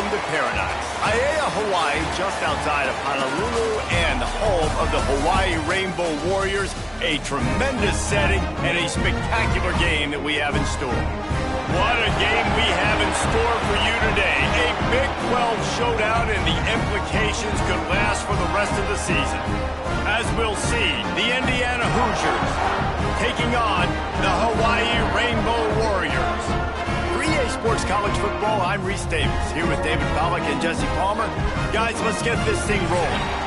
welcome to paradise. Ncaa, Hawaii, just outside of Honolulu and the home of the Hawaii Rainbow Warriors. A tremendous setting and a spectacular game that we have in store. What a game we have in store for you today. A Big 12 showdown, and the implications could last for the rest of the season. As we'll see, the Indiana Hoosiers taking on the Hawaii Rainbow Warriors. For EA Sports College Football, I'm Reese Davis, here with David Pollack and Jesse Palmer. Guys, let's get this thing rolling.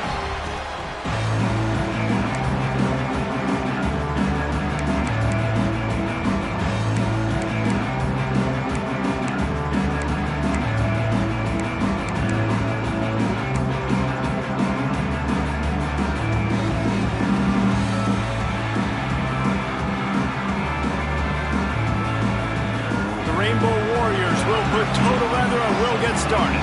Rainbow Warriors will put toe to leather and we'll get started.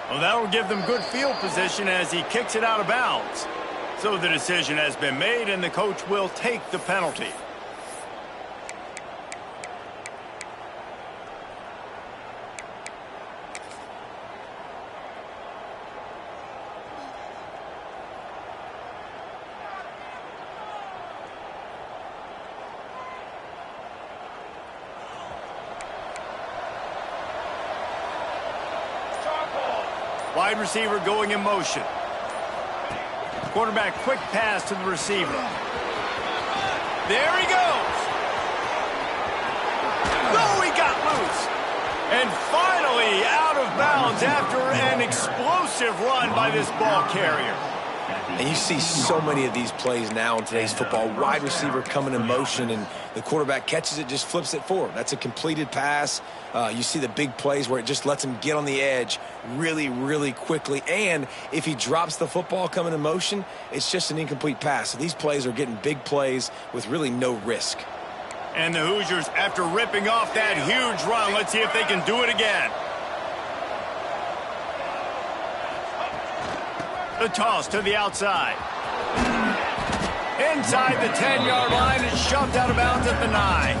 Well, that will give them good field position as he kicks it out of bounds. So the decision has been made and the coach will take the penalty. Wide receiver going in motion. Quarterback quick pass to the receiver. There he goes. Oh, he got loose. And finally out of bounds after an explosive run by this ball carrier. And you see so many of these plays now in today's football. Wide receiver coming in motion, and the quarterback catches it, just flips it forward. That's a completed pass. You see the big plays where it just lets him get on the edge really, really quickly. And if he drops the football coming in motion, it's just an incomplete pass. So these plays are getting big plays with really no risk. And the Hoosiers, after ripping off that huge run, let's see if they can do it again. The toss to the outside. Inside the 10-yard line, it's shoved out of bounds at the 9.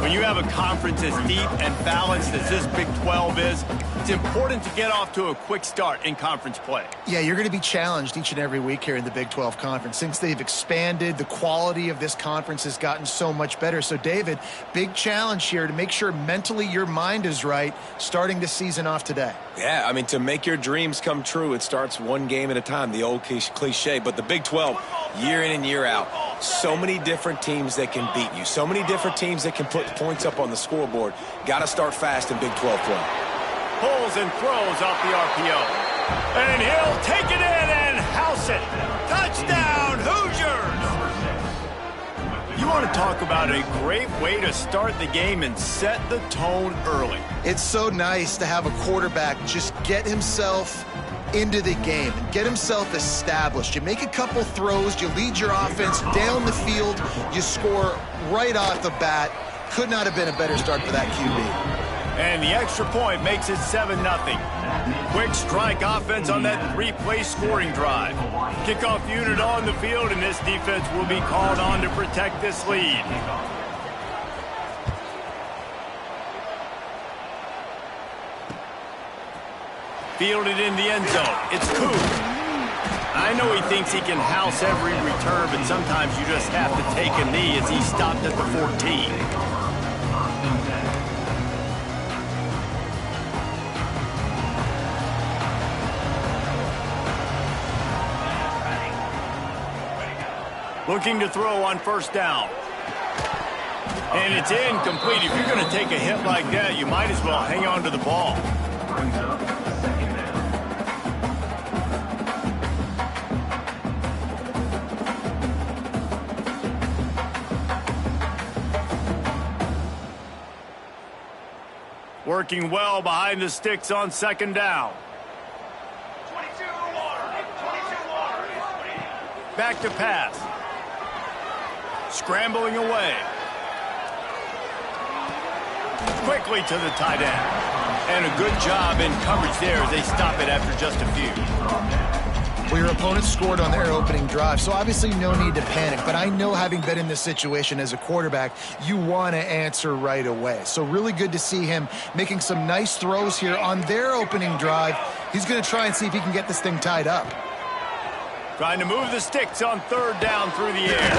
When you have a conference as deep and balanced as this Big 12 is, it's important to get off to a quick start in conference play. Yeah, you're going to be challenged each and every week here in the Big 12 Conference. Since they've expanded, the quality of this conference has gotten so much better. So, David, big challenge here to make sure mentally your mind is right starting the season off today. Yeah, I mean, to make your dreams come true, it starts one game at a time, the old cliche. But the Big 12, year in and year out, so many different teams that can beat you, so many different teams that can put points up on the scoreboard. Got to start fast in Big 12 play. Pulls and throws off the RPO. And he'll take it in and house it. Touchdown, Hoosiers! You want to talk about a great way to start the game and set the tone early. It's so nice to have a quarterback just get himself into the game and get himself established. You make a couple throws, you lead your offense down the field, you score right off the bat. Could not have been a better start for that QB. And the extra point makes it 7-0. Quick strike offense on that three-play scoring drive. Kickoff unit on the field, and this defense will be called on to protect this lead. Fielded in the end zone. It's Coop. I know he thinks he can house every return, but sometimes you just have to take a knee as he stopped at the 14. Looking to throw on first down. And it's incomplete. If you're going to take a hit like that, you might as well hang on to the ball. Working well behind the sticks on second down. Back to pass. Scrambling away. Quickly to the tight end. And a good job in coverage there as they stop it after just a few. Well, your opponent scored on their opening drive, so obviously no need to panic. But I know, having been in this situation as a quarterback, you want to answer right away. So really good to see him making some nice throws here on their opening drive. He's going to try and see if he can get this thing tied up. Trying to move the sticks on third down through the air.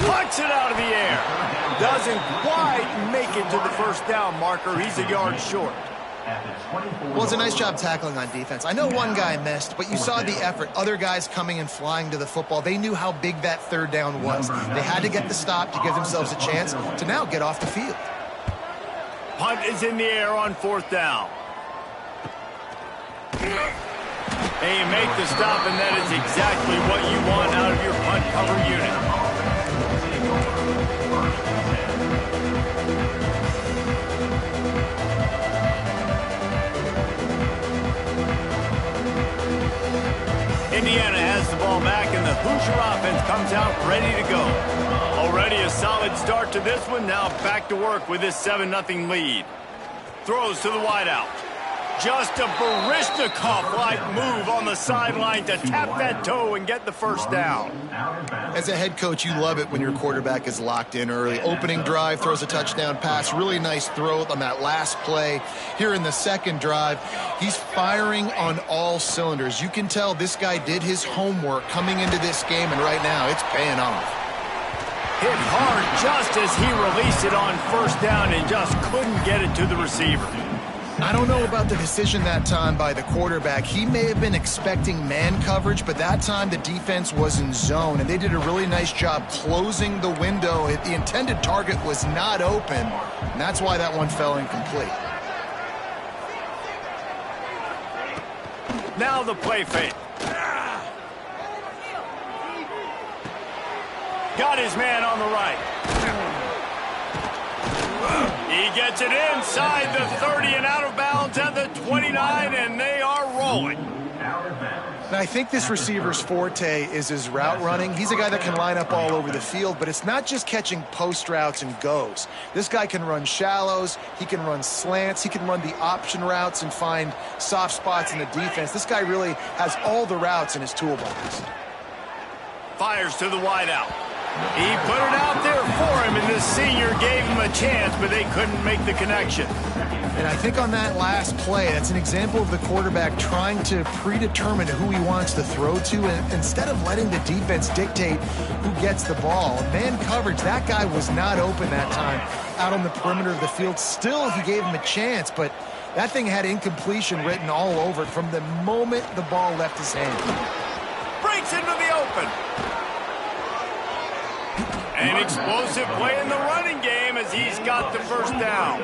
Punts it out of the air. Doesn't quite make it to the first down marker. He's a yard short. Well, it's a nice job tackling on defense. I know one guy missed, but you saw the effort. Other guys coming and flying to the football. They knew how big that third down was. They had to get the stop to give themselves a chance to now get off the field. Punt is in the air on fourth down. And you make the stop, and that is exactly what you want out of your punt cover unit. Indiana has the ball back, and the Hoosier offense comes out ready to go. Already a solid start to this one. Now back to work with this 7-0 lead. Throws to the wideout. Just a Baryshnikov-like move on the sideline to tap that toe and get the first down. As a head coach, you love it when your quarterback is locked in early. Opening drive, throws a touchdown pass. Really nice throw on that last play. Here in the second drive, he's firing on all cylinders. You can tell this guy did his homework coming into this game, and right now it's paying off. Hit hard just as he released it on first down and just couldn't get it to the receiver. I don't know about the decision that time by the quarterback. He may have been expecting man coverage, but that time the defense was in zone, and they did a really nice job closing the window. The intended target was not open, and that's why that one fell incomplete. Now the play fake. Got his man on the right. He gets it inside the 30 and out of bounds at the 29, and they are rolling. Now, I think this receiver's forte is his route running. He's a guy that can line up all over the field, but it's not just catching post routes and goes. This guy can run shallows, he can run slants, he can run the option routes and find soft spots in the defense. This guy really has all the routes in his toolbox. Fires to the wideout. He put it out there for him, and this senior gave him a chance, but they couldn't make the connection. And I think on that last play, that's an example of the quarterback trying to predetermine who he wants to throw to, and instead of letting the defense dictate who gets the ball. Man coverage, that guy was not open that time out on the perimeter of the field. Still, he gave him a chance, but that thing had incompletion written all over it from the moment the ball left his hand. Breaks into the open. An explosive play in the running game as he's got the first down.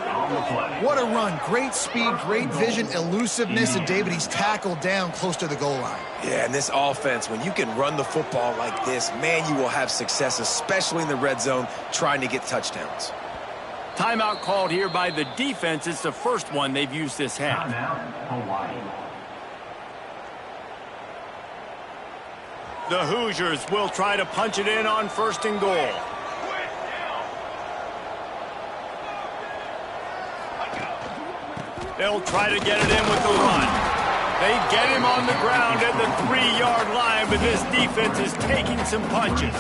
What a run. Great speed, great vision, elusiveness, and David, he's tackled down close to the goal line. Yeah, and this offense, when you can run the football like this, man, you will have success, especially in the red zone, trying to get touchdowns. Timeout called here by the defense. It's the first one they've used this half. The Hoosiers will try to punch it in on first and goal. They'll try to get it in with the run. They get him on the ground at the 3-yard line, but this defense is taking some punches.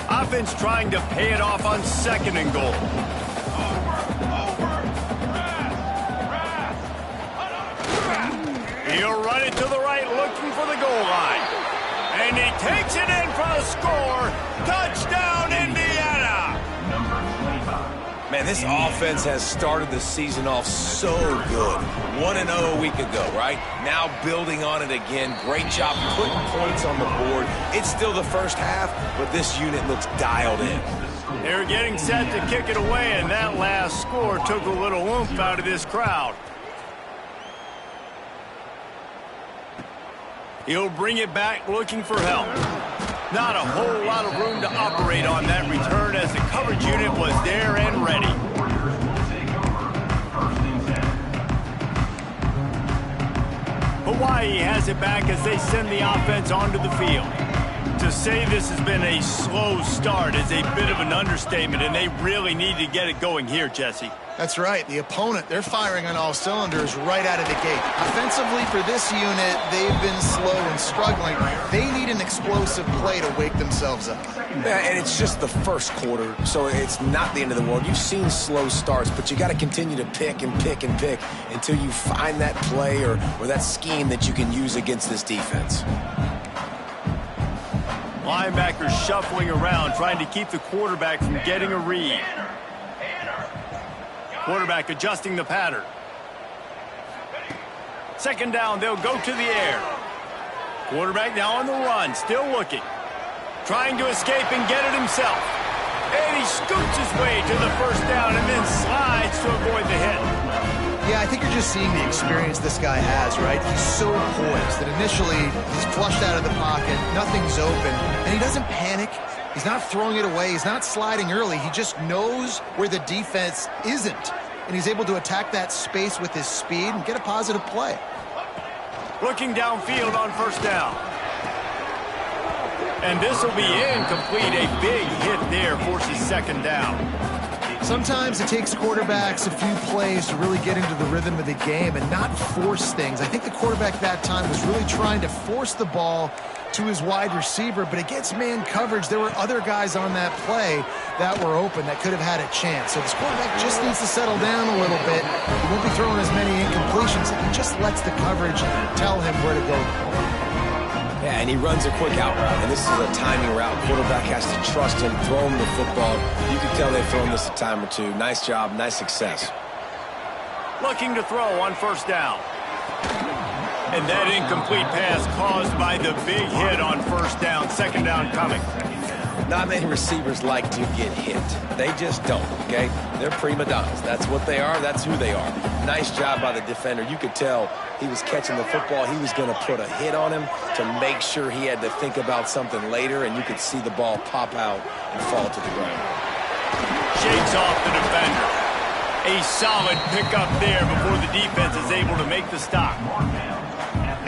Offense trying to pay it off on second and goal. He'll run it to the right, looking for the goal line. And he takes it in for a score. Touchdown, Indiana! Man, this offense has started the season off so good. 1-0 a week ago, right? Now building on it again. Great job putting points on the board. It's still the first half, but this unit looks dialed in. They're getting set to kick it away, and that last score took a little oomph out of this crowd. He'll bring it back looking for help. Not a whole lot of room to operate on that return as the coverage unit was there and ready. Hawaii has it back as they send the offense onto the field. To say this has been a slow start is a bit of an understatement, and they really need to get it going here, Jesse. That's right. The opponent, they're firing on all cylinders right out of the gate. Offensively for this unit, they've been slow and struggling. They need an explosive play to wake themselves up. Yeah, and it's just the first quarter, so it's not the end of the world. You've seen slow starts, but you got to continue to pick and pick and pick until you find that play or that scheme that you can use against this defense. Linebackers shuffling around, trying to keep the quarterback from getting a read. Quarterback adjusting the pattern. Second down, they'll go to the air. Quarterback now on the run, still looking. Trying to escape and get it himself. And he scoots his way to the first down and then slides to avoid the hit. Yeah, I think you're just seeing the experience this guy has, right? He's so poised that initially he's flushed out of the pocket, nothing's open, and he doesn't panic. He's not throwing it away. He's not sliding early. He just knows where the defense isn't, and he's able to attack that space with his speed and get a positive play. Looking downfield on first down. And this will be incomplete. A big hit there forces second down. Sometimes it takes quarterbacks a few plays to really get into the rhythm of the game and not force things. I think the quarterback that time was really trying to force the ball to his wide receiver, but against man coverage, there were other guys on that play that were open that could have had a chance. So this quarterback just needs to settle down a little bit. He won't be throwing as many incompletions. He just lets the coverage tell him where to go. Yeah, and he runs a quick out route, and this is a timing route. Quarterback has to trust him, throw him the football. You can tell they've thrown this a time or two. Nice job, nice success. Looking to throw on first down. And that incomplete pass caused by the big hit on first down. Second down coming. Not many receivers like to get hit. They just don't, okay? They're prima donnas. That's what they are. That's who they are. Nice job by the defender. You could tell he was catching the football. He was going to put a hit on him to make sure he had to think about something later, and you could see the ball pop out and fall to the ground. Shakes off the defender. A solid pickup there before the defense is able to make the stop.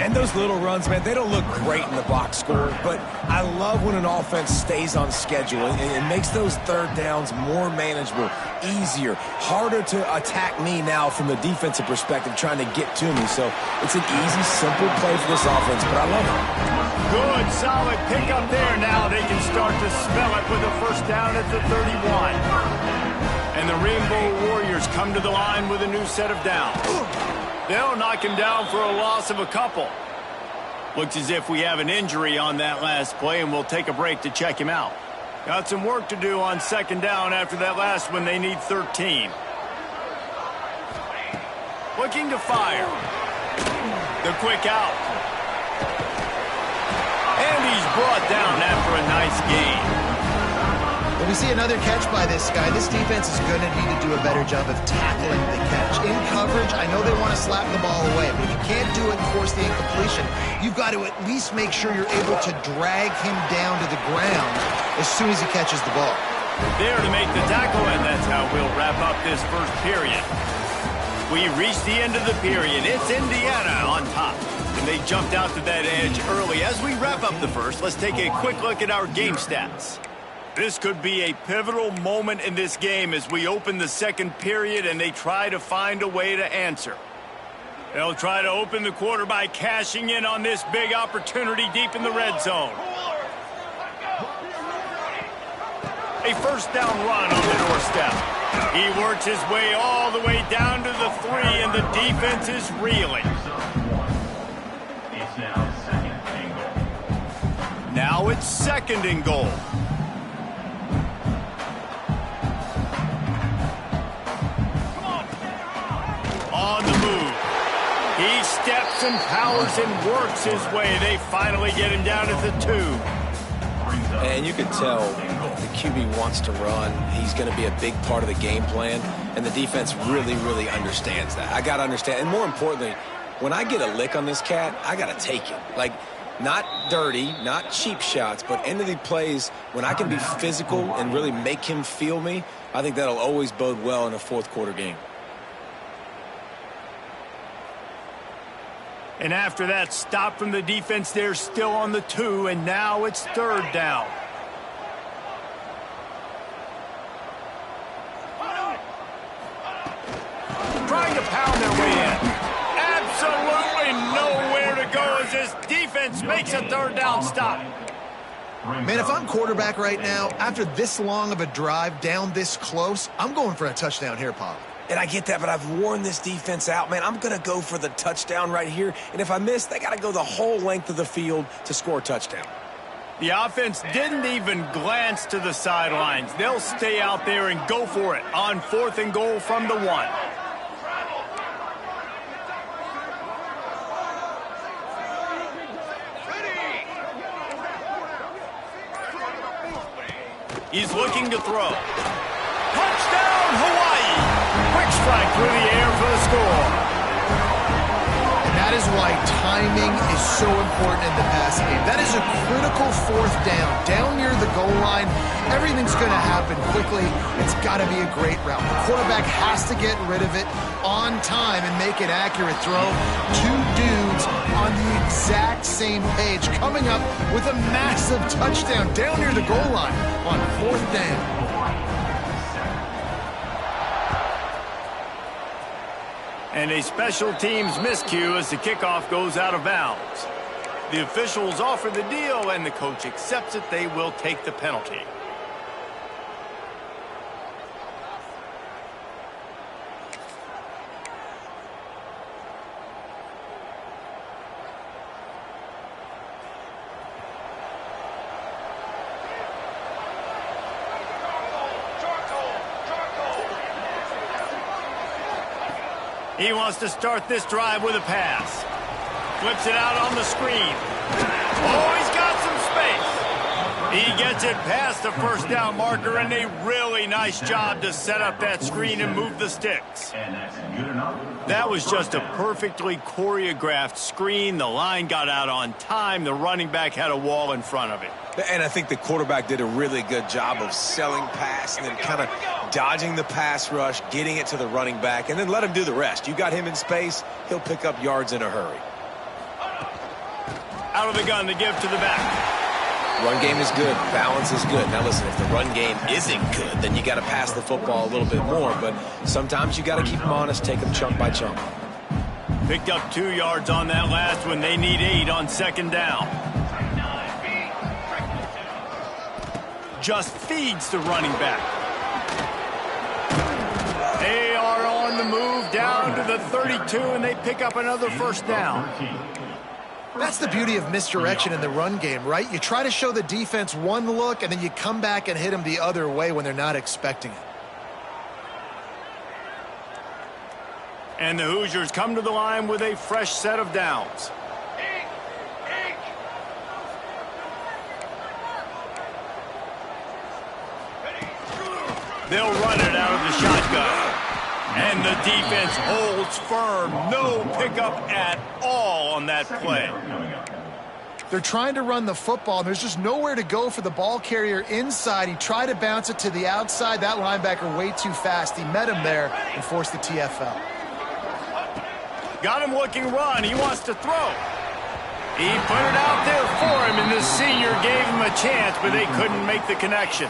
And those little runs, man, they don't look great in the box score, but I love when an offense stays on schedule and makes those third downs more manageable, easier, harder to attack me now from the defensive perspective trying to get to me. So it's an easy, simple play for this offense, but I love it. Good, solid pickup there. Now they can start to spell it with a first down at the 31. And the Rainbow Warriors come to the line with a new set of downs. They'll knock him down for a loss of a couple. Looks as if we have an injury on that last play, and we'll take a break to check him out. Got some work to do on second down after that last one. They need 13. Looking to fire. The quick out. And he's brought down after a nice gain. When we see another catch by this guy, this defense is going to need to do a better job of tackling the catch. In coverage, I know they want to slap the ball away, but if you can't do it and force the incompletion, you've got to at least make sure you're able to drag him down to the ground as soon as he catches the ball. There to make the tackle, and that's how we'll wrap up this first period. We reached the end of the period. It's Indiana on top, and they jumped out to that edge early. As we wrap up the first, let's take a quick look at our game stats. This could be a pivotal moment in this game as we open the second period and they try to find a way to answer. They'll try to open the quarter by cashing in on this big opportunity deep in the red zone. A first down run on the doorstep. He works his way all the way down to the 3, and the defense is reeling. Now it's second and goal. On the move. He steps and powers and works his way. They finally get him down at the 2. And you can tell the QB wants to run. He's going to be a big part of the game plan, and the defense really, really understands that. I got to understand. And more importantly, when I get a lick on this cat, I got to take it. Like, not dirty, not cheap shots, but end of the plays, when I can be physical and really make him feel me, I think that'll always bode well in a fourth quarter game. And after that stop from the defense, they're still on the 2, and now it's 3rd down. Trying to pound their way in. Absolutely nowhere to go as this defense makes a 3rd down stop. Man, if I'm quarterback right now, after this long of a drive down this close, I'm going for a touchdown here, Pop. And I get that, but I've worn this defense out, man. I'm going to go for the touchdown right here. And if I miss, they got to go the whole length of the field to score a touchdown. The offense didn't even glance to the sidelines. They'll stay out there and go for it on 4th and goal from the 1. He's looking to throw. Touchdown, Hawaii! Quick strike through the air for the score. And that is why timing is so important in the passing game. That is a critical 4th down. Down near the goal line, everything's going to happen quickly. It's got to be a great route. The quarterback has to get rid of it on time and make an accurate throw. 2 dudes on the exact same page coming up with a massive touchdown down near the goal line on 4th down. And a special teams miscue as the kickoff goes out of bounds. The officials offer the deal, and the coach accepts it. They will take the penalty. He wants to start this drive with a pass. Flips it out on the screen. Oh, he's got some space. He gets it past the 1st down marker, and a really nice job to set up that screen and move the sticks. That was just a perfectly choreographed screen. The line got out on time. The running back had a wall in front of it. And I think the quarterback did a really good job of selling pass and then kind of dodging the pass rush, getting it to the running back, and then let him do the rest. You got him in space, he'll pick up yards in a hurry. Out of the gun to give to the back. Run game is good. Balance is good. Now, listen, if the run game isn't good, then you got to pass the football a little bit more. But sometimes you got to keep them honest, take them chunk by chunk. Picked up 2 yards on that last one. They need 8 on 2nd down. Just feeds the running back. They are on the move down to the 32, and they pick up another 1st down. That's the beauty of misdirection in the run game, right? You try to show the defense one look, and then you come back and hit them the other way when they're not expecting it. And the Hoosiers come to the line with a fresh set of downs. They'll run it out of the shotgun. And the defense holds firm. No pickup at all on that play. They're trying to run the football. There's just nowhere to go for the ball carrier inside. He tried to bounce it to the outside. That linebacker way too fast. He met him there and forced the TFL. Got him looking run. He wants to throw. He put it out there for him, and the senior gave him a chance, but they couldn't make the connection.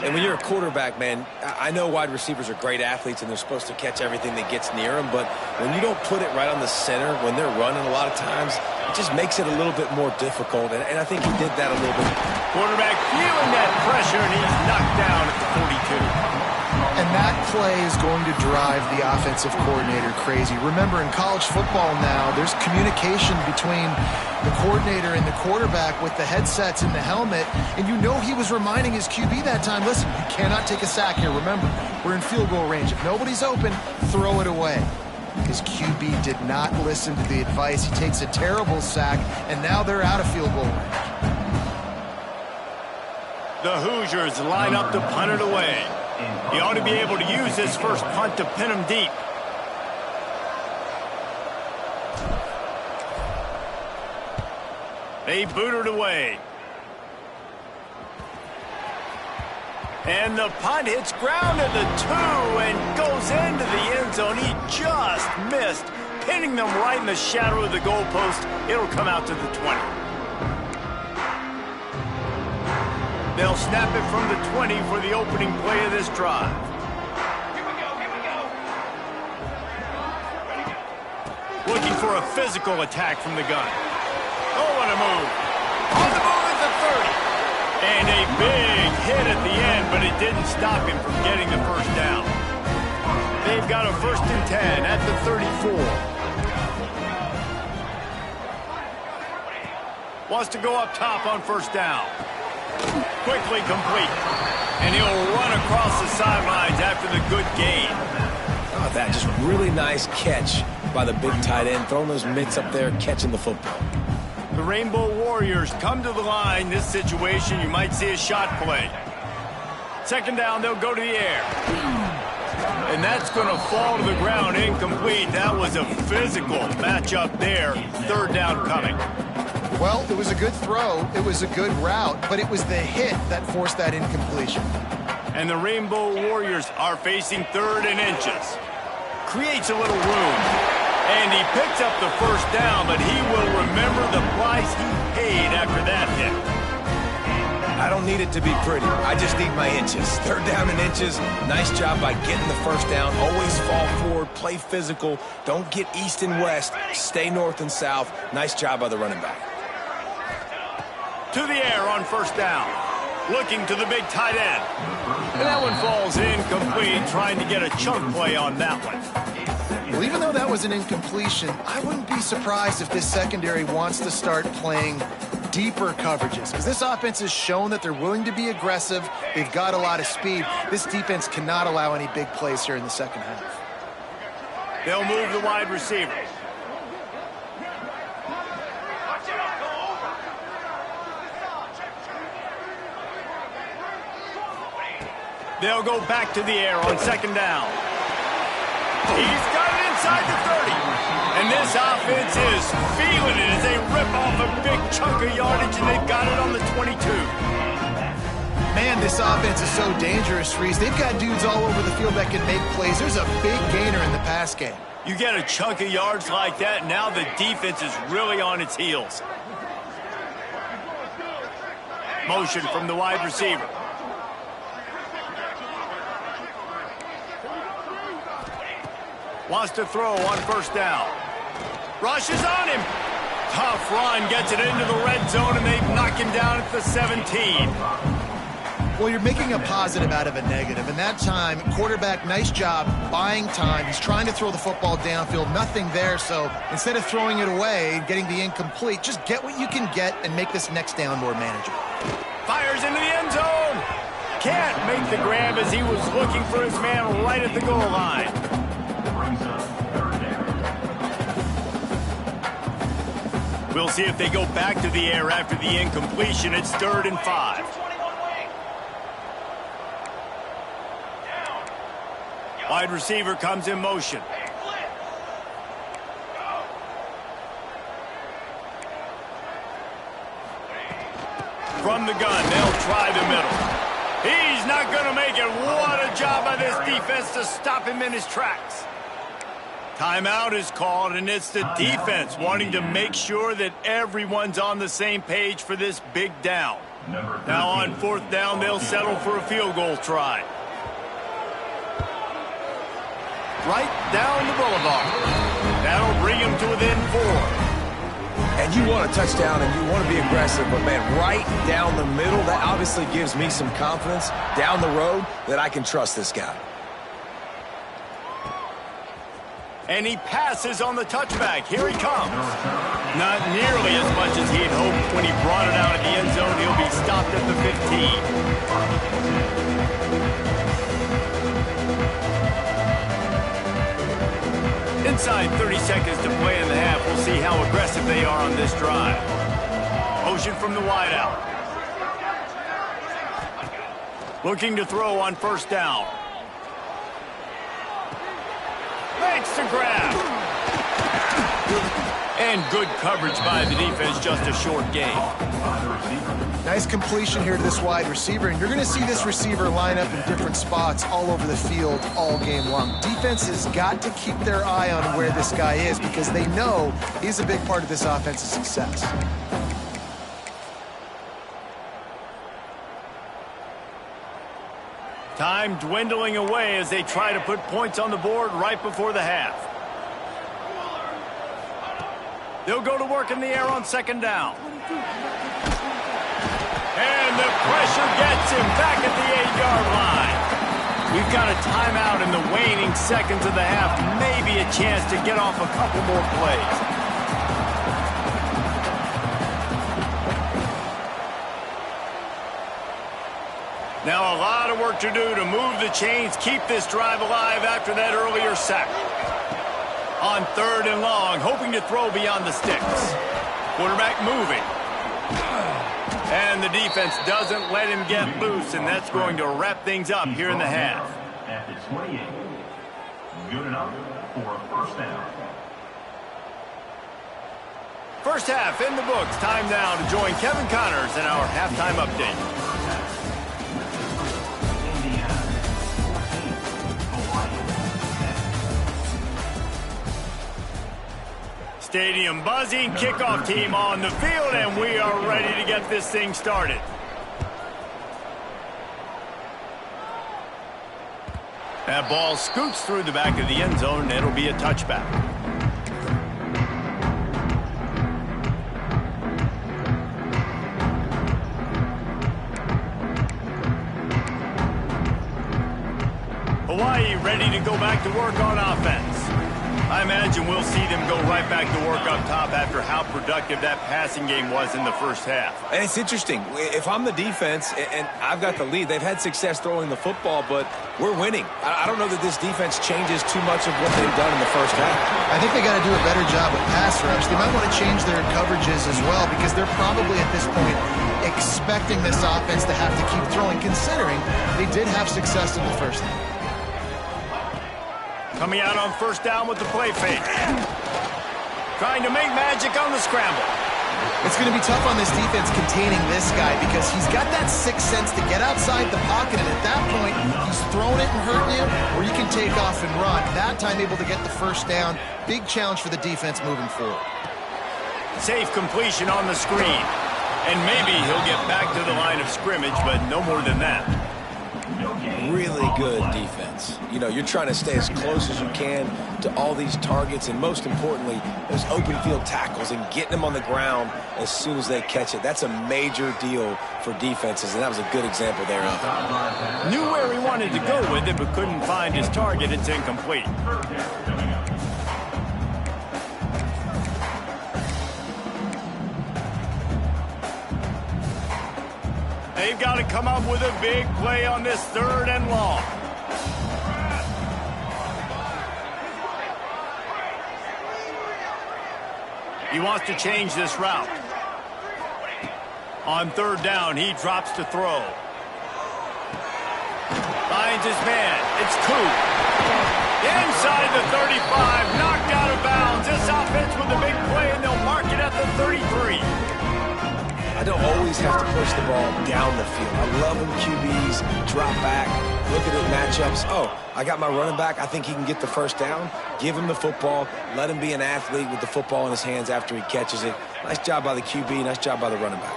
And when you're a quarterback, man, I know wide receivers are great athletes and they're supposed to catch everything that gets near them, but when you don't put it right on the center, when they're running a lot of times, it just makes it a little bit more difficult, and I think he did that a little bit. Quarterback feeling that pressure, and he's knocked down at the 42. And that play is going to drive the offensive coordinator crazy. Remember, in college football now, there's communication between the coordinator and the quarterback with the headsets and the helmet, and you know he was reminding his QB that time, listen, you cannot take a sack here. Remember, we're in field goal range. If nobody's open, throw it away. His QB did not listen to the advice. He takes a terrible sack, and now they're out of field goal range. The Hoosiers line up to punt it away. He ought to be able to use this first punt to pin him deep. They boot it away. And the punt hits ground at the 2 and goes into the end zone. He just missed pinning them right in the shadow of the goalpost. It'll come out to the 20. They'll snap it from the 20 for the opening play of this drive. Looking for a physical attack from the gun. Oh, what a move. On the move at the 30. And a big hit at the end, but it didn't stop him from getting the first down. They've got a 1st and 10 at the 34. Wants to go up top on 1st down. Quickly complete. And he'll run across the sidelines after the good gain. Oh, that just really nice catch by the big tight end, throwing those mitts up there, catching the football. The Rainbow Warriors come to the line. This situation, you might see a shot play. 2nd down, they'll go to the air. And that's going to fall to the ground, incomplete. That was a physical matchup there. 3rd down coming. Well, it was a good throw. It was a good route, but it was the hit that forced that incompletion. And the Rainbow Warriors are facing 3rd and inches. Creates a little room. And he picks up the 1st down, but he will remember the price he paid after that hit. I don't need it to be pretty. I just need my inches. 3rd down and inches. Nice job by getting the 1st down. Always fall forward, play physical. Don't get east and west. Stay north and south. Nice job by the running back. To the air on 1st down. Looking to the big tight end. And that one falls incomplete, trying to get a chunk play on that one. Well, even though that was an incompletion, I wouldn't be surprised if this secondary wants to start playing deeper coverages, because this offense has shown that they're willing to be aggressive. They've got a lot of speed. This defense cannot allow any big plays here in the 2nd half. They'll move the wide receiver. They'll go back to the air on 2nd down. He's got it inside the 30. And this offense is feeling it as they rip off a big chunk of yardage, and they've got it on the 22. Man, this offense is so dangerous, Reese. They've got dudes all over the field that can make plays. There's a big gainer in the pass game. You get a chunk of yards like that, now the defense is really on its heels. Motion from the wide receiver. Wants to throw on 1st down. Rushes on him. Tough run, gets it into the red zone, and they knock him down at the 17. Well, you're making a positive out of a negative. And that time, quarterback, nice job buying time. He's trying to throw the football downfield. Nothing there, so instead of throwing it away and getting the incomplete, just get what you can get and make this next down more manageable. Fires into the end zone. Can't make the grab as he was looking for his man right at the goal line. We'll see if they go back to the air after the incompletion. It's 3rd and 5. Wide receiver comes in motion. From the gun, they'll try the middle. He's not going to make it. What a job by this defense to stop him in his tracks. Timeout is called, and it's the defense wanting to make sure that everyone's on the same page for this big down. Now on 4th down, they'll settle for a field goal try. Right down the boulevard. That'll bring him to within 4. And you want a touchdown and you want to be aggressive, but man, right down the middle, that obviously gives me some confidence down the road that I can trust this guy. And he passes on the touchback. Here he comes. Not nearly as much as he had hoped when he brought it out of the end zone. He'll be stopped at the 15. Inside 30 seconds to play in the half. We'll see how aggressive they are on this drive. Motion from the wideout. Looking to throw on 1st down. Makes the grab. And good coverage by the defense, just a short gain. Nice completion here to this wide receiver, and you're going to see this receiver line up in different spots all over the field all game long. Defense has got to keep their eye on where this guy is because they know he's a big part of this offense's success. Time dwindling away as they try to put points on the board right before the half. They'll go to work in the air on second down. And the pressure gets him back at the 8-yard line. We've got a timeout in the waning seconds of the half. Maybe a chance to get off a couple more plays. Now a lot of work to do to move the chains, keep this drive alive after that earlier sack. On third and long, hoping to throw beyond the sticks. Quarterback moving. And the defense doesn't let him get loose, and that's going to wrap things up here in the half. At the 28. Good enough for a first down. First half in the books. Time now to join Kevin Connors in our halftime update. Stadium buzzing, kickoff team on the field, and we are ready to get this thing started. That ball scoots through the back of the end zone, and it'll be a touchback. Hawaii ready to go back to work on offense. I imagine we'll see them go right back to work up top after how productive that passing game was in the first half. And it's interesting. If I'm the defense and I've got the lead, they've had success throwing the football, but we're winning. I don't know that this defense changes too much of what they've done in the first half. I think they got to do a better job with pass rush. They might want to change their coverages as well because they're probably at this point expecting this offense to have to keep throwing, considering they did have success in the first half. Coming out on first down with the play fake. Trying to make magic on the scramble. It's going to be tough on this defense containing this guy because he's got that sixth sense to get outside the pocket, and at that point, he's throwing it and hurting you, or you can take off and run. That time able to get the first down. Big challenge for the defense moving forward. Safe completion on the screen. And maybe he'll get back to the line of scrimmage, but no more than that. Really good defense. You know, you're trying to stay as close as you can to all these targets, and most importantly, those open field tackles and getting them on the ground as soon as they catch it. That's a major deal for defenses, and that was a good example there of it. Knew where he wanted to go with it, but couldn't find his target. It's incomplete. They've got to come up with a big play on this third and long. He wants to change this route. On third down, he drops to throw. Finds his man. It's Ncaa. Inside the 35, knocked out of bounds. This offense with a big play, and they'll mark it at the 33. I don't always have to push the ball down the field. I love when QBs drop back, look at the matchups. Oh, I got my running back. I think he can get the first down. Give him the football. Let him be an athlete with the football in his hands after he catches it. Nice job by the QB. Nice job by the running back.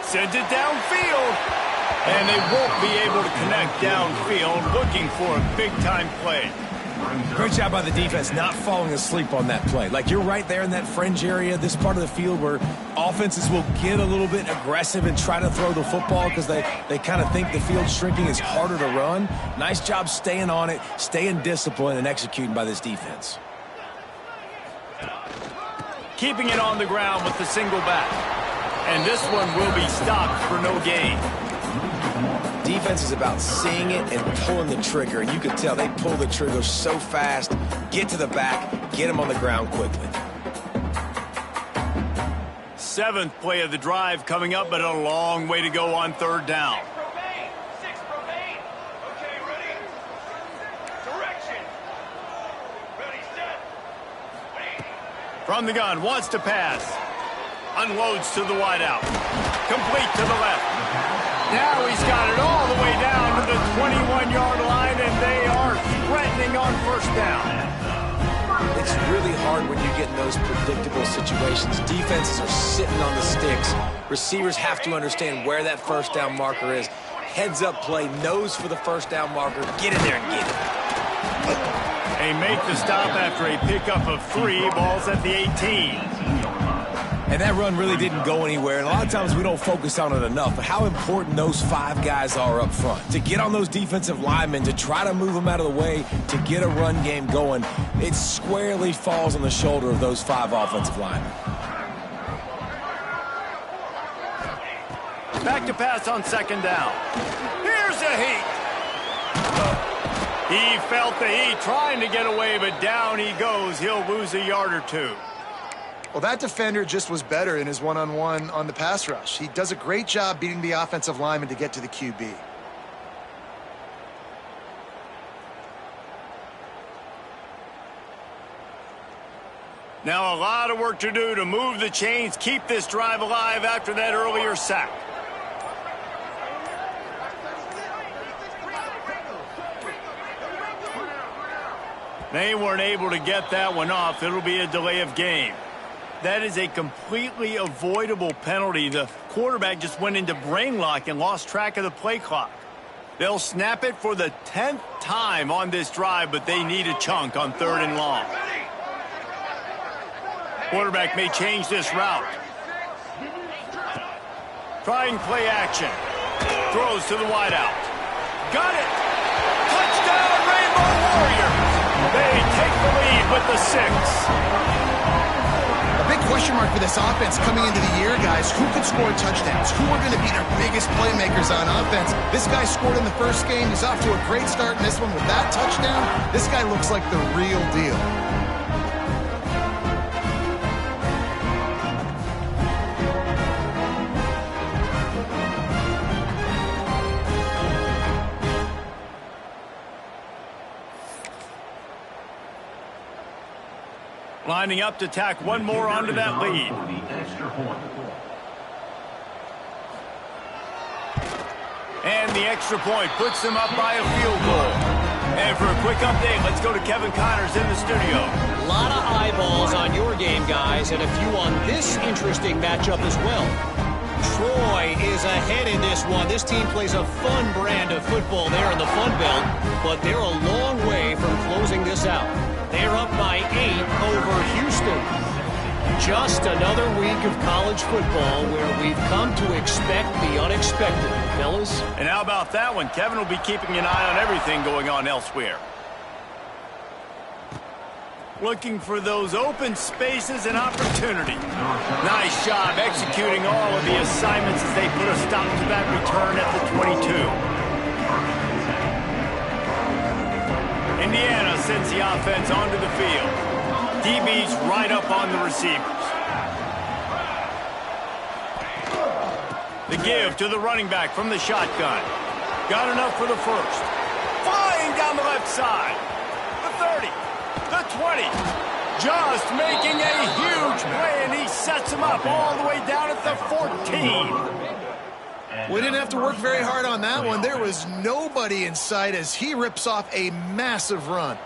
Sends it downfield. And they won't be able to connect downfield, looking for a big-time play. Great job by the defense not falling asleep on that play. Like, you're right there in that fringe area, this part of the field where offenses will get a little bit aggressive and try to throw the football because they kind of think the field's shrinking is harder to run. Nice job staying on it, staying disciplined, and executing by this defense. Keeping it on the ground with the single back. And this one will be stopped for no gain. Defense is about seeing it and pulling the trigger, and you can tell they pull the trigger so fast, get to the back, get him on the ground quickly. Seventh play of the drive coming up, but a long way to go on third down. Six remain. Okay, ready? Direction. Ready, set. From the gun, wants to pass. Unloads to the wideout. complete to the left. Now he's got it all the way down to the 21-yard line, and they are threatening on first down. It's really hard when you get in those predictable situations. Defenses are sitting on the sticks. Receivers have to understand where that first down marker is. Heads up play, nose for the first down marker. Get in there and get it. They make the stop after a pickup of 3, balls at the 18. And that run really didn't go anywhere, and a lot of times we don't focus on it enough, but how important those 5 guys are up front. To get on those defensive linemen, to try to move them out of the way, to get a run game going, it squarely falls on the shoulder of those 5 offensive linemen. Back to pass on second down. Here's the heat. He felt the heat trying to get away, but down he goes. He'll lose a yard or 2. Well, that defender just was better in his one-on-one on the pass rush. He does a great job beating the offensive lineman to get to the QB. Now a lot of work to do to move the chains, keep this drive alive after that earlier sack. They weren't able to get that one off. It'll be a delay of game. That is a completely avoidable penalty. The quarterback just went into brain lock and lost track of the play clock. They'll snap it for the 10th time on this drive, but they need a chunk on 3rd and long. Quarterback may change this route. Trying play action. Throws to the wideout. Got it! Touchdown, Rainbow Warriors! They take the lead with the 6. A big question mark for this offense coming into the year, guys. Who could score touchdowns? Who are going to be their biggest playmakers on offense? This guy scored in the first game. He's off to a great start in this one with that touchdown. This guy looks like the real deal. Lining up to tack one more onto that lead. And the extra point puts them up by a field goal. And for a quick update, let's go to Kevin Connors in the studio. A lot of eyeballs on your game, guys, and a few on this interesting matchup as well. Troy is ahead in this one. This team plays a fun brand of football there in the Fun Belt, but they're a long way from closing this out. They're up by 8 over Houston. Just another week of college football where we've come to expect the unexpected, fellas. And how about that one? Kevin will be keeping an eye on everything going on elsewhere. Looking for those open spaces and opportunity. Nice job executing all of the assignments as they put a stop to that return at the 22. Indiana sends the offense onto the field. DB's right up on the receivers. The give to the running back from the shotgun. Got enough for the first. Flying down the left side. The 30. The 20. Just making a huge play, and he sets him up all the way down at the 14. We didn't have to work very hard on that one. There was nobody in sight as he rips off a massive run.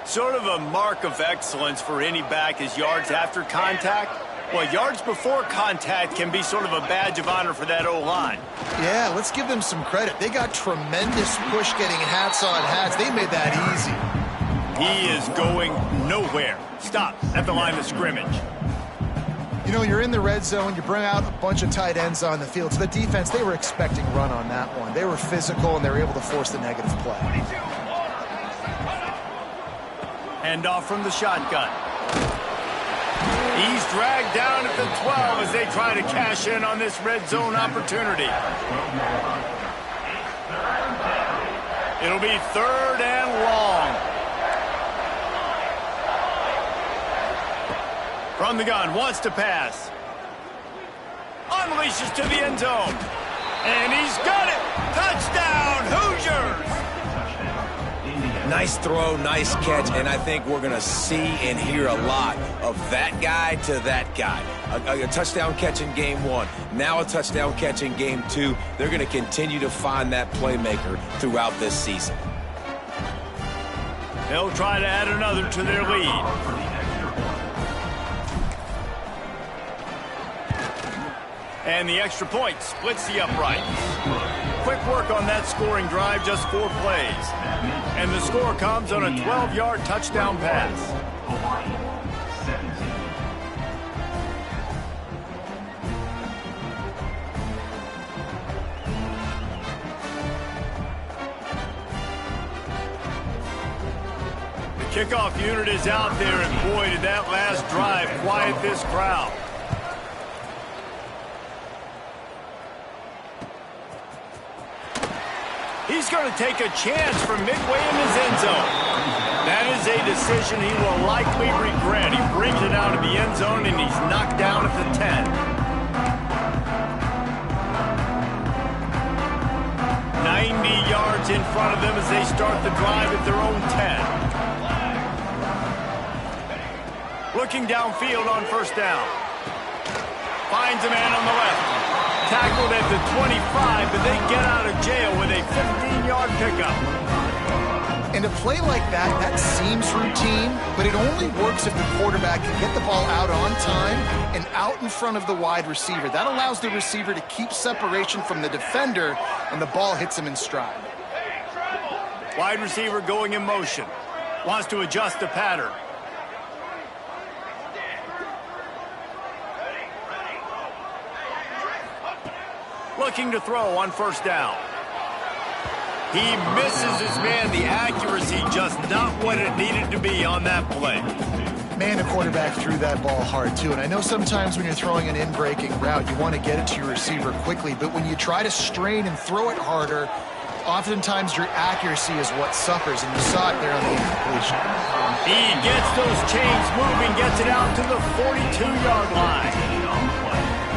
Sort of a mark of excellence for any back is yards after contact. Well, yards before contact can be sort of a badge of honor for that O-line. Yeah, let's give them some credit. They got tremendous push getting hats on hats. They made that easy. He is going nowhere. Stop at the line of scrimmage. You know, you're in the red zone. You bring out a bunch of tight ends on the field. So the defense, they were expecting run on that one. They were physical, and they were able to force the negative play. Hand off from the shotgun. He's dragged down at the 12 as they try to cash in on this red zone opportunity. It'll be 3rd and long. From the gun, wants to pass. Unleashes to the end zone. And he's got it. Touchdown, Hoosiers! Nice throw, nice catch, and I think we're going to see and hear a lot of that guy to that guy. A touchdown catch in game 1, now a touchdown catch in game 2. They're going to continue to find that playmaker throughout this season. They'll try to add another to their lead. And the extra point splits the uprights. Quick work on that scoring drive, just 4 plays. And the score comes on a 12-yard touchdown pass. The kickoff unit is out there, and boy, did that last drive quiet this crowd. He's going to take a chance from midway in his end zone. That is a decision he will likely regret. He brings it out of the end zone, and he's knocked down at the 10. 90 yards in front of them as they start the drive at their own 10. Looking downfield on first down. Finds a man on the left. Tackled at the 25, but they get out of jail with a 15-yard pickup. And a play like that, that seems routine, but it only works if the quarterback can get the ball out on time and out in front of the wide receiver. That allows the receiver to keep separation from the defender, and the ball hits him in stride. Wide receiver going in motion. Wants to adjust the pattern. Looking to throw on first down. He misses his man. The accuracy just not what it needed to be on that play. Man, the quarterback threw that ball hard, too. And I know sometimes when you're throwing an in-breaking route, you want to get it to your receiver quickly. But when you try to strain and throw it harder, oftentimes your accuracy is what suffers. And you saw it there on the incompletion. He gets those chains moving, gets it out to the 42-yard line.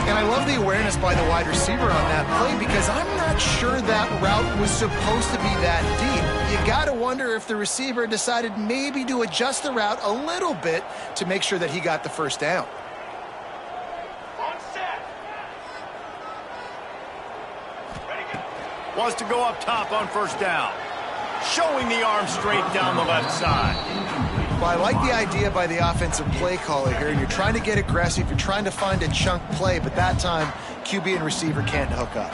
And I love the awareness by the wide receiver on that play because I'm not sure that route was supposed to be that deep. You got to wonder if the receiver decided maybe to adjust the route a little bit to make sure that he got the first down. Wants to go up top on first down. Showing the arm straight down the left side. Well, I like the idea by the offensive play caller here. You're trying to get aggressive. You're trying to find a chunk play, but that time, QB and receiver can't hook up.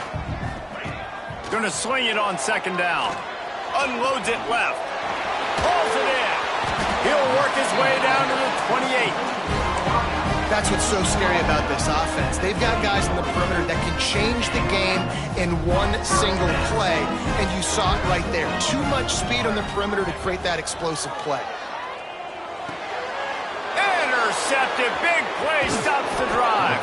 Going to swing it on second down. Unloads it left. Pulls it in. He'll work his way down to the 28. That's what's so scary about this offense. They've got guys in the perimeter that can change the game in one single play, and you saw it right there. Too much speed on the perimeter to create that explosive play. Intercepted. Big play stops the drive.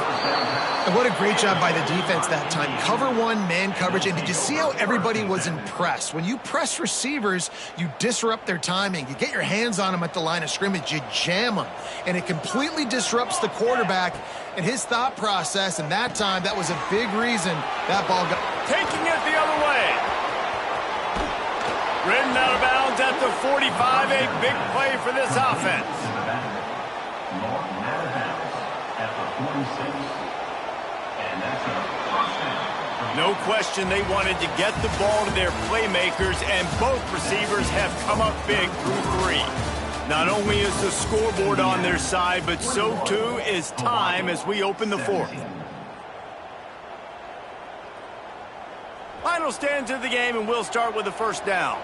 And what a great job by the defense that time. Cover one, man coverage. And did you see how everybody was impressed? When you press receivers, you disrupt their timing. You get your hands on them at the line of scrimmage. You jam them. And it completely disrupts the quarterback and his thought process. And that time, that was a big reason that ball got... Taking it the other way. Ridden out of bounds at the 45. A big play for this offense. No question they wanted to get the ball to their playmakers, and both receivers have come up big through 3. Not only is the scoreboard on their side, but so too is time as we open the 4th. Final stands of the game, and we'll start with the first down.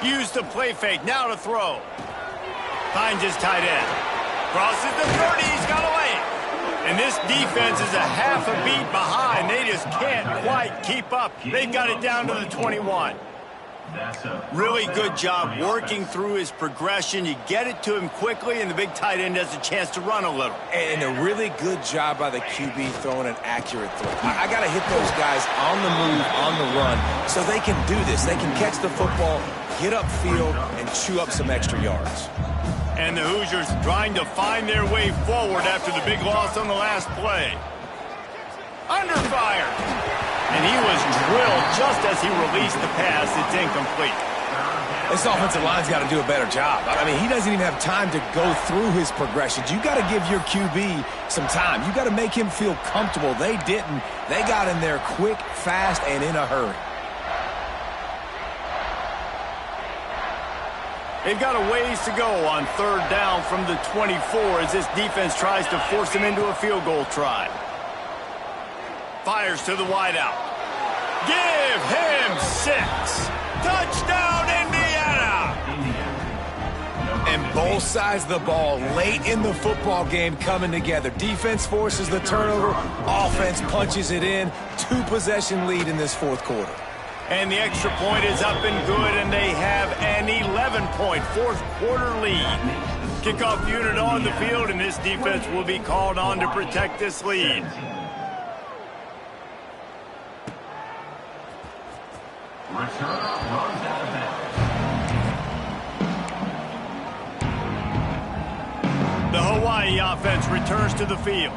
Use the play fake, now to throw. Finds his tight end. Crosses the 30, he's got away. And this defense is a half a beat behind. They just can't quite keep up. They've got it down to the 21. Really good job working through his progression. You get it to him quickly, and the big tight end has a chance to run a little. And a really good job by the QB throwing an accurate throw. I got to hit those guys on the move, on the run, so they can do this. They can catch the football, get upfield, and chew up some extra yards. And the Hoosiers trying to find their way forward after the big loss on the last play. Under fire. And he was drilled just as he released the pass. It's incomplete. This offensive line's got to do a better job. I mean, he doesn't even have time to go through his progressions. You got to give your QB some time. You got to make him feel comfortable. They didn't. They got in there quick, fast, and in a hurry. They've got a ways to go on third down from the 24 as this defense tries to force them into a field goal try. Fires to the wideout. Give him 6. Touchdown, Indiana! And both sides of the ball late in the football game coming together. Defense forces the turnover. Offense punches it in. 2-possession lead in this fourth quarter. And the extra point is up and good, and they have an 11-point fourth quarter lead. Kickoff unit on the field, and this defense will be called on to protect this lead. The Hawaii offense returns to the field.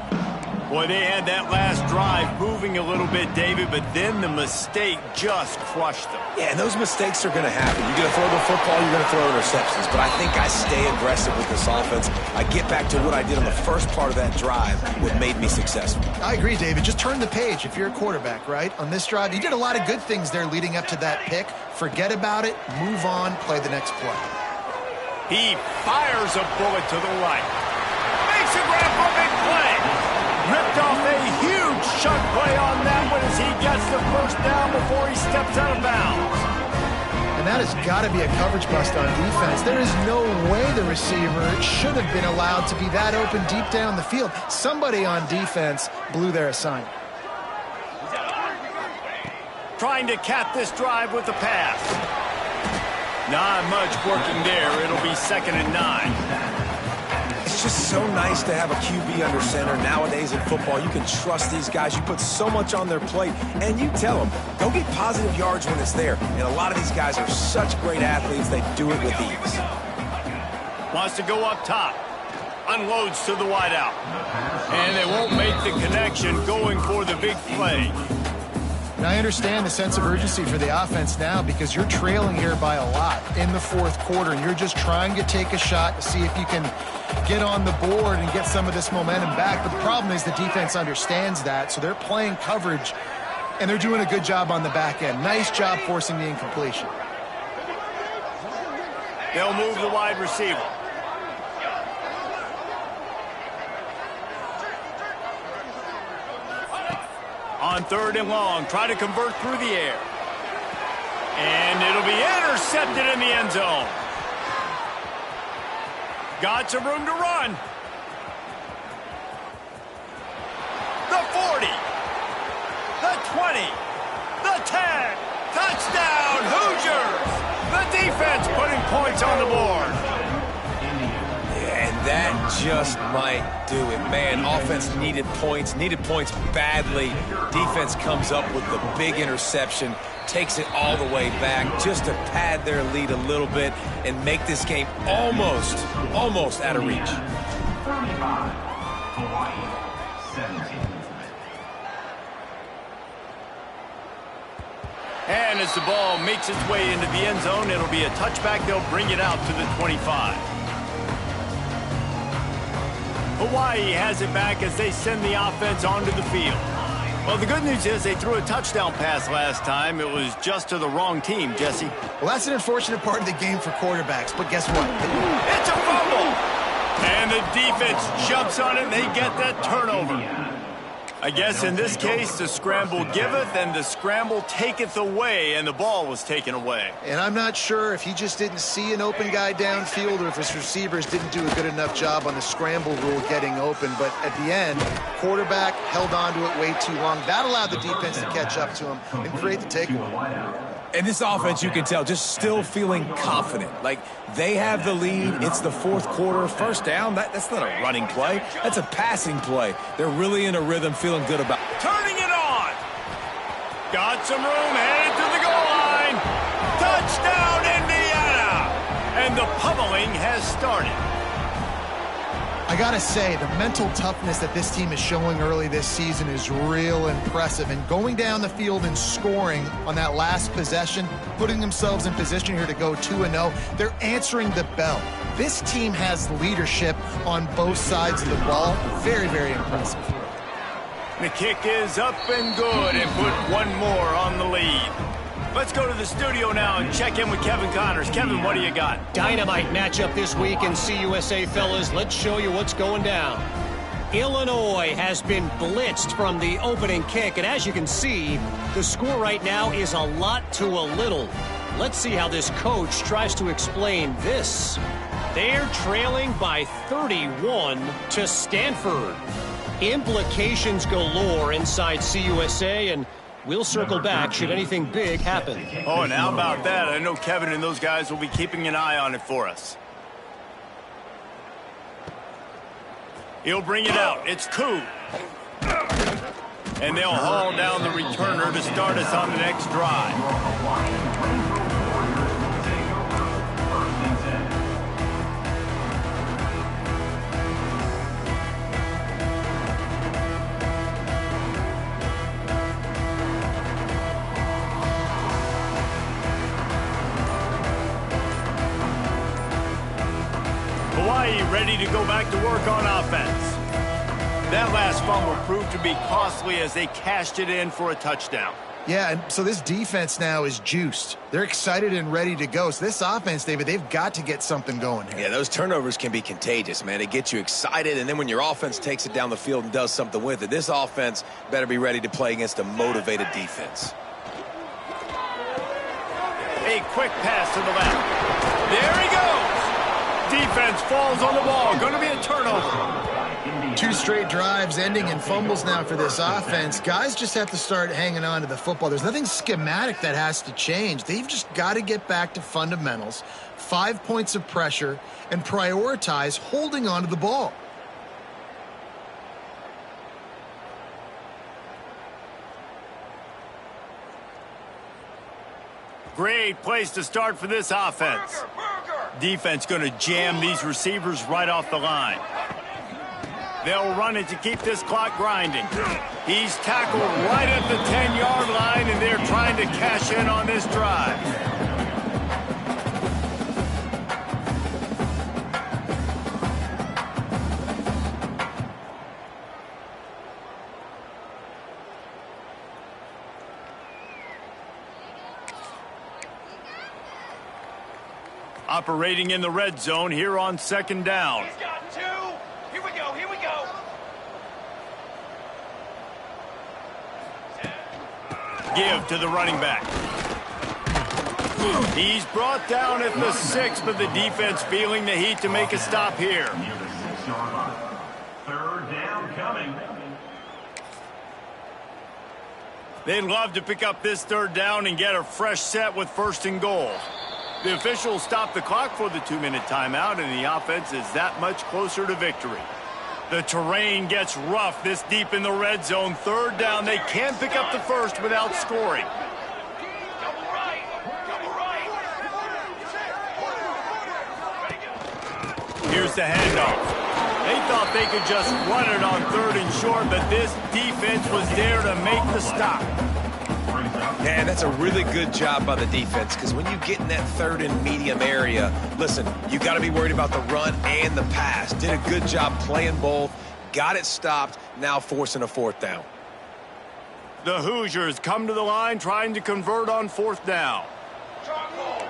Boy, they had that last drive moving a little bit, David, but then the mistake just crushed them. Yeah, and those mistakes are going to happen. You're going to throw the football, you're going to throw interceptions. But I think I stay aggressive with this offense. I get back to what I did on the first part of that drive that made me successful. I agree, David. Just turn the page if you're a quarterback, right? On this drive, you did a lot of good things there leading up to that pick. Forget about it, move on, play the next play. He fires a bullet to the right. Makes a grab for a big play. Ripped off a huge chunk play on that one as he gets the first down before he steps out of bounds. And that has got to be a coverage bust on defense. There is no way the receiver should have been allowed to be that open deep down the field. Somebody on defense blew their assignment. Trying to cap this drive with the pass. Not much working there. It'll be 2nd and 9. It's just so nice to have a QB under center. Nowadays in football, you can trust these guys. You put so much on their plate, and you tell them, go get positive yards when it's there. And a lot of these guys are such great athletes, they do it with ease. Wants to go up top. Unloads to the wideout. And they won't make the connection going for the big play. And I understand the sense of urgency for the offense now because you're trailing here by a lot in the fourth quarter, and you're just trying to take a shot to see if you can get on the board and get some of this momentum back. But the problem is the defense understands that, so they're playing coverage, and they're doing a good job on the back end. Nice job forcing the incompletion. They'll move the wide receiver. On 3rd and long, try to convert through the air. And it'll be intercepted in the end zone. Got some room to run. The 40. The 20. The 10. Touchdown, Hoosiers. The defense putting points on the board. And that just might do it. Man, offense needed points badly. Defense comes up with the big interception, takes it all the way back just to pad their lead a little bit and make this game almost out of reach. 35, Hawaii, 17. And as the ball makes its way into the end zone, it'll be a touchback. They'll bring it out to the 25. Hawaii has it back as they send the offense onto the field. Well, the good news is they threw a touchdown pass last time. It was just to the wrong team, Jesse. Well, that's an unfortunate part of the game for quarterbacks, but guess what? It's a fumble! And the defense jumps on it, and they get that turnover. I guess in this case, the scramble giveth and the scramble taketh away, and the ball was taken away. And I'm not sure if he just didn't see an open guy downfield or if his receivers didn't do a good enough job on the scramble rule getting open. But at the end, quarterback held on to it way too long. That allowed the defense to catch up to him and create the takeaway. And this offense, you can tell, just still feeling confident. Like, they have the lead. It's the fourth quarter. First down, that's not a running play. That's a passing play. They're really in a rhythm, feeling good about it. Turning it on. Got some room, headed to the goal line. Touchdown, Indiana. And the pummeling has started. I gotta say, the mental toughness that this team is showing early this season is real impressive. And going down the field and scoring on that last possession, putting themselves in position here to go 2-0, they're answering the bell. This team has leadership on both sides of the ball. Very, very impressive. The kick is up and good, and put one more on the lead. Let's go to the studio now and check in with Kevin Connors. Kevin, what do you got? Dynamite matchup this week in CUSA, fellas. Let's show you what's going down. Illinois has been blitzed from the opening kick, and as you can see, the score right now is a lot to a little. Let's see how this coach tries to explain this. They're trailing by 31 to Stanford. Implications galore inside CUSA, and we'll circle back should anything big happen. Oh, and how about that? I know Kevin and those guys will be keeping an eye on it for us. He'll bring it out. It's Ncaa. And they'll haul down the returner to start us on the next drive. Hawaii ready to go back to work on offense. That last fumble proved to be costly as they cashed it in for a touchdown. Yeah, and so this defense now is juiced. They're excited and ready to go. So this offense, David, they've got to get something going here. Yeah, those turnovers can be contagious, man. They get you excited, and then when your offense takes it down the field and does something with it, this offense better be ready to play against a motivated defense. A quick pass to the left. There he goes. Defense falls on the ball. Going to be a turnover. 2 straight drives ending in fumbles now for this offense. Guys just have to start hanging on to the football. There's nothing schematic that has to change. They've just got to get back to fundamentals, 5 points of pressure, and prioritize holding on to the ball. Great place to start for this offense. Defense going to jam these receivers right off the line. They'll run it to keep this clock grinding. He's tackled right at the 10-yard line, and they're trying to cash in on this drive. Operating in the red zone here on second down. He's got 2. Here we go. Here we go. Give to the running back. He's brought down at the 6, but the defense feeling the heat to make a stop here. Near the 6-yard line. Third down coming. They'd love to pick up this third down and get a fresh set with 1st and goal. The officials stop the clock for the 2-minute timeout, and the offense is that much closer to victory. The terrain gets rough this deep in the red zone. Third down, they can't pick up the first without scoring. Double right. Double right. Here's the handoff. They thought they could just run it on 3rd and short, but this defense was there to make the stop. Man, that's a really good job by the defense, because when you get in that 3rd and medium area, listen, you got to be worried about the run and the pass. Did a good job playing both, got it stopped, now forcing a 4th down. The Hoosiers come to the line trying to convert on 4th down. Stronghold.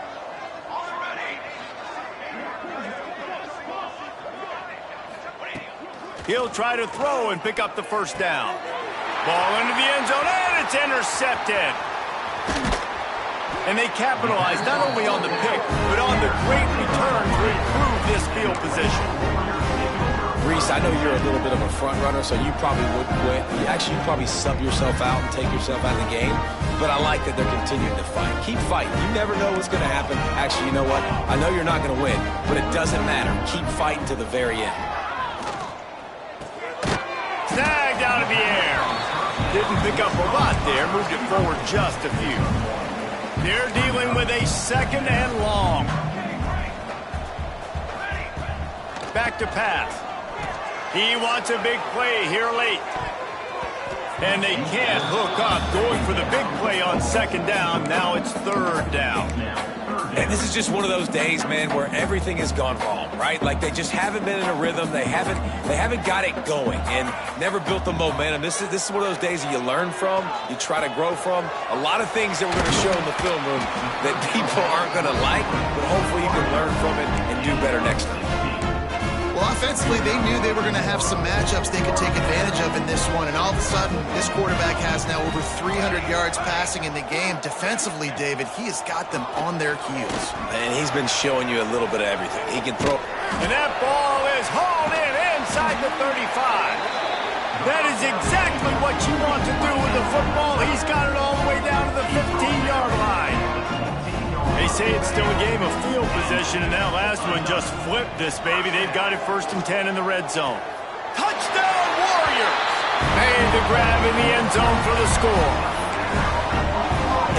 On the ready. He'll try to throw and pick up the 1st down. Ball into the end zone, and it's intercepted. And they capitalize not only on the pick, but on the great return to improve this field position. Reese, I know you're a little bit of a front runner, so you probably would quit. You'd probably sub yourself out and take yourself out of the game. But I like that they're continuing to fight. Keep fighting. You never know what's going to happen. Actually, you know what? I know you're not going to win, but it doesn't matter. Keep fighting to the very end. Snagged out of the air. Didn't pick up a lot there. Moved it forward just a few. They're dealing with a 2nd and long. Back to pass. He wants a big play here late. And they can't hook up, going for the big play on second down. Now it's third down. And this is just one of those days, man, where everything has gone wrong, right? Like they just haven't been in a rhythm. They haven't got it going and never built the momentum. This is one of those days that you learn from, you try to grow from. A lot of things that we're going to show in the film room that people aren't going to like, but hopefully you can learn from it and do better next time. Well, offensively, they knew they were going to have some matchups they could take advantage of in this one, and all of a sudden, this quarterback has now over 300 yards passing in the game. Defensively, David, he has got them on their heels. And he's been showing you a little bit of everything. He can throw. And that ball is hauled in inside the 35. That is exactly what you want to do with the football. He's got it all the way down to the 15-yard line. They say it's still a game of field position, and that last one just flipped this baby. They've got it 1st and 10 in the red zone. Touchdown, Warriors! Made the grab in the end zone for the score.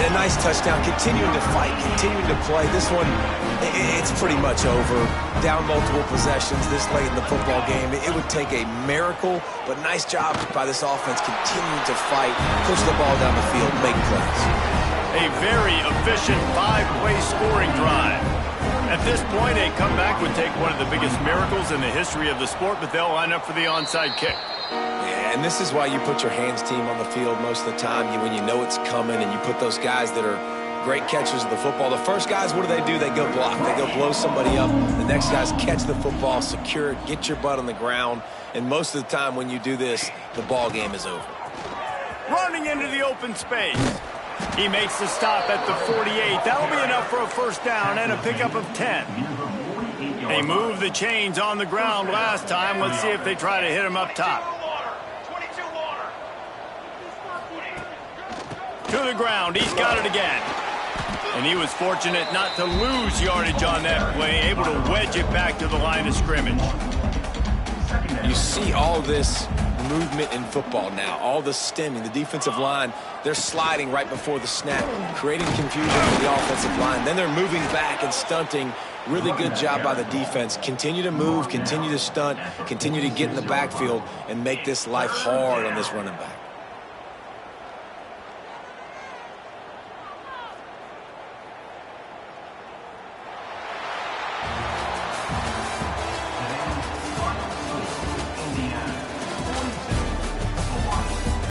And a nice touchdown, continuing to fight, continuing to play. This one, it's pretty much over. Down multiple possessions this late in the football game. It would take a miracle, but nice job by this offense continuing to fight, push the ball down the field, make plays. A very efficient 5-play scoring drive. At this point, a comeback would take one of the biggest miracles in the history of the sport, but they'll line up for the onside kick. Yeah, and this is why you put your hands team on the field most of the time when you know it's coming, and you put those guys that are great catchers of the football. The first guys, what do? They go block. They go blow somebody up. The next guys catch the football, secure it, get your butt on the ground, and most of the time when you do this, the ball game is over. Running into the open space. He makes the stop at the 48. That'll be enough for a first down and a pickup of 10. They moved the chains on the ground last time. Let's see if they try to hit him up top. 22 water. To the ground. He's got it again. And he was fortunate not to lose yardage on that play, able to wedge it back to the line of scrimmage. You see all this movement in football now, all the stemming, the defensive line, they're sliding right before the snap, creating confusion for the offensive line. Then they're moving back and stunting. Really good job by the defense. Continue to move, continue to stunt, continue to get in the backfield and make this life hard on this running back.